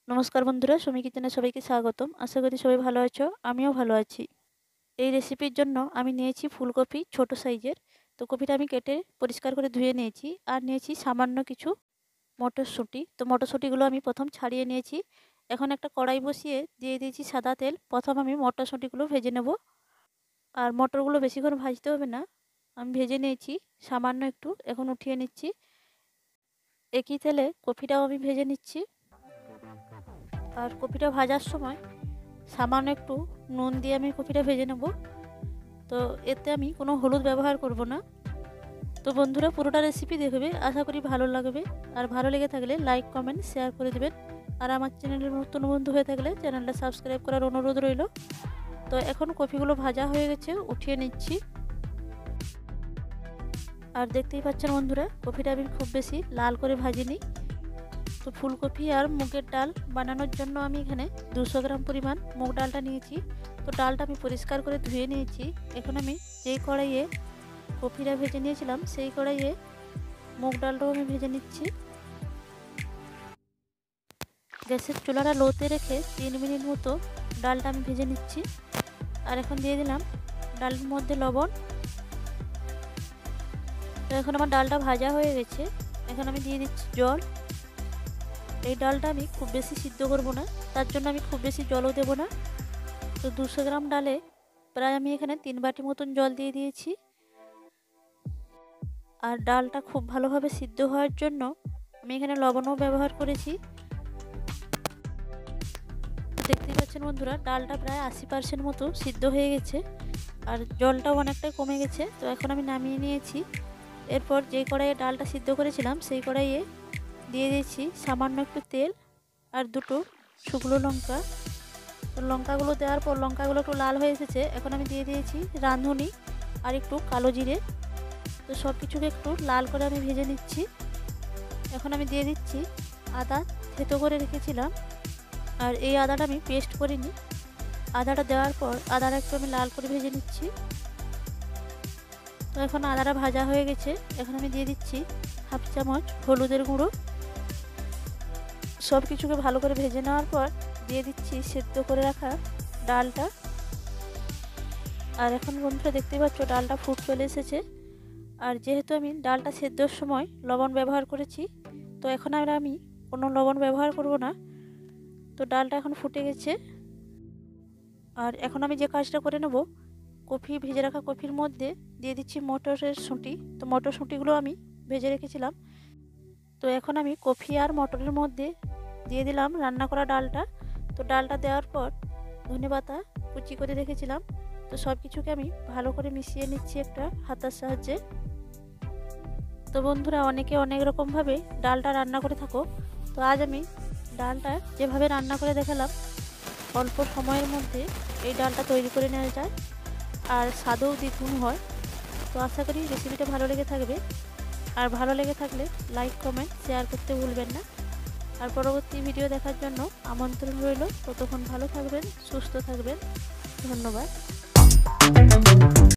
নমস্কার বন্ধুরা, সুমি কিচেনে সবাইকে স্বাগতম। আশা করি সবাই ভালো আছো, আমিও ভালো আছি। এই রেসিপির জন্য আমি নিয়েছি ফুলকপি ছোট সাইজের। তো কপিটা আমি কেটে পরিষ্কার করে ধুয়ে নিয়েছি। আর নিয়েছি সামান্য কিছু মটরশুঁটি। তো মটরশুঁটিগুলো আমি প্রথম ছাড়িয়ে নিয়েছি। এখন একটা কড়াই বসিয়ে দিয়ে দিয়েছি সাদা তেল। প্রথম আমি মটরশুঁটিগুলো ভেজে নেব। আর মটরগুলো বেশিক্ষণ ভাজতে হবে না, আমি ভেজে নিয়েছি সামান্য একটু। এখন উঠিয়ে নিচ্ছি। একই তেলে কপিটাও আমি ভেজে নিচ্ছি। আর কপিটা ভাজার সময় সামান্য একটু নুন দিয়ে আমি কপিটা ভেজে নেব। তো এতে আমি কোনো হলুদ ব্যবহার করব না। তো বন্ধুরা, পুরোটা রেসিপি দেখবে, আশা করি ভালো লাগবে। আর ভালো লেগে থাকলে লাইক কমেন্ট শেয়ার করে দেবেন। আর আমার চ্যানেলের নতুন বন্ধু হয়ে থাকলে চ্যানেলটা সাবস্ক্রাইব করার অনুরোধ রইল। তো এখন কপিগুলো ভাজা হয়ে গেছে, উঠিয়ে নিচ্ছি। আর দেখতেই পাচ্ছেন বন্ধুরা, কপিটা আমি খুব বেশি লাল করে ভাজিনি। তো ফুলকপি আর মুগের ডাল বানানোর জন্য আমি এখানে 200 গ্রাম পরিমাণ মুগ ডালটা নিয়েছি। তো ডালটা আমি পরিষ্কার করে ধুয়ে নিয়েছি। এখন আমি যেই কড়াইয়ে কপিটা ভেজে নিয়েছিলাম সেই কড়াইয়ে মুগ ডালটাও আমি ভেজে নিচ্ছি। গ্যাসের চুলাটা লোতে রেখে 3 মিনিট মতো ডালটা আমি ভেজে নিচ্ছি। আর এখন দিয়ে দিলাম ডালের মধ্যে লবণ। তো এখন আমার ডালটা ভাজা হয়ে গেছে। এখন আমি দিয়ে দিচ্ছি জল। এই ডালটা আমি খুব বেশি সিদ্ধ করব না, তার জন্য আমি খুব বেশি জলও দেব না। তো 200 গ্রাম ডালে প্রায় আমি এখানে 3 বাটি মতন জল দিয়ে দিয়েছি। আর ডালটা খুব ভালোভাবে সিদ্ধ হওয়ার জন্য আমি এখানে লবণও ব্যবহার করেছি। দেখতেই পাচ্ছেন বন্ধুরা, ডালটা প্রায় 80% মতো সিদ্ধ হয়ে গেছে। আর জলটাও অনেকটাই কমে গেছে। তো এখন আমি নামিয়ে নিয়েছি। এরপর যে কড়াইয়ে ডালটা সিদ্ধ করেছিলাম সেই কড়াইয়ে দিয়ে দিয়েছি সামান্য একটু তেল আর 2টো শুকনো লঙ্কা। তো লঙ্কাগুলো দেওয়ার পর লঙ্কাগুলো একটু লাল হয়ে এসেছে। এখন আমি দিয়ে দিয়েছি রাঁধুনি আর একটু কালো জিরে। তো সব কিছুকে একটু লাল করে আমি ভেজে নিচ্ছি। এখন আমি দিয়ে দিচ্ছি আদা থেতো করে রেখেছিলাম। আর এই আদাটা আমি পেস্ট করিনি। আদাটা দেওয়ার পর আদাটা একটু আমি লাল করে ভেজে নিচ্ছি। তো এখন আদাটা ভাজা হয়ে গেছে। এখন আমি দিয়ে দিচ্ছি হাফ চামচ হলুদের গুঁড়ো। সব কিছুকে ভালো করে ভেজে নেওয়ার পর দিয়ে দিচ্ছি সেদ্ধ করে রাখা ডালটা। আর এখন বন্ধুরা দেখতেই পাচ্ছ ডালটা ফুট চলে এসেছে। আর যেহেতু আমি ডালটা সেদ্ধর সময় লবণ ব্যবহার করেছি, তো এখন আর আমি কোনো লবণ ব্যবহার করব না। তো ডালটা এখন ফুটে গেছে। আর এখন আমি যে কাজটা করে নেব, কফি ভেজে রাখা কফির মধ্যে দিয়ে দিচ্ছি মটরের শুঁটি। তো মটরশুঁটিগুলো আমি ভেজে রেখেছিলাম। তো এখন আমি কফি আর মটরের মধ্যে দিয়ে দিলাম রান্না করা ডালটা। তো ডালটা দেওয়ার পর ধনেপাতা কুচি করে রেখেছিলাম। তো সব কিছুকে আমি ভালো করে মিশিয়ে নিচ্ছি একটা হাতার সাহায্যে। তো বন্ধুরা, অনেকে অনেক রকমভাবে ডালটা রান্না করে থাকো। তো আজ আমি ডালটা যেভাবে রান্না করে দেখালাম, অল্প সময়ের মধ্যে এই ডালটা তৈরি করে নেওয়া যায় আর স্বাদও দ্বিগুণ হয়। তো আশা করি রেসিপিটা ভালো লেগে থাকবে। আর ভালো লেগে থাকলে লাইক কমেন্ট শেয়ার করতে ভুলবেন না। আর পরবর্তী ভিডিও দেখার জন্য আমন্ত্রণ রইল। ততক্ষণ ভালো থাকবেন, সুস্থ থাকবেন। ধন্যবাদ।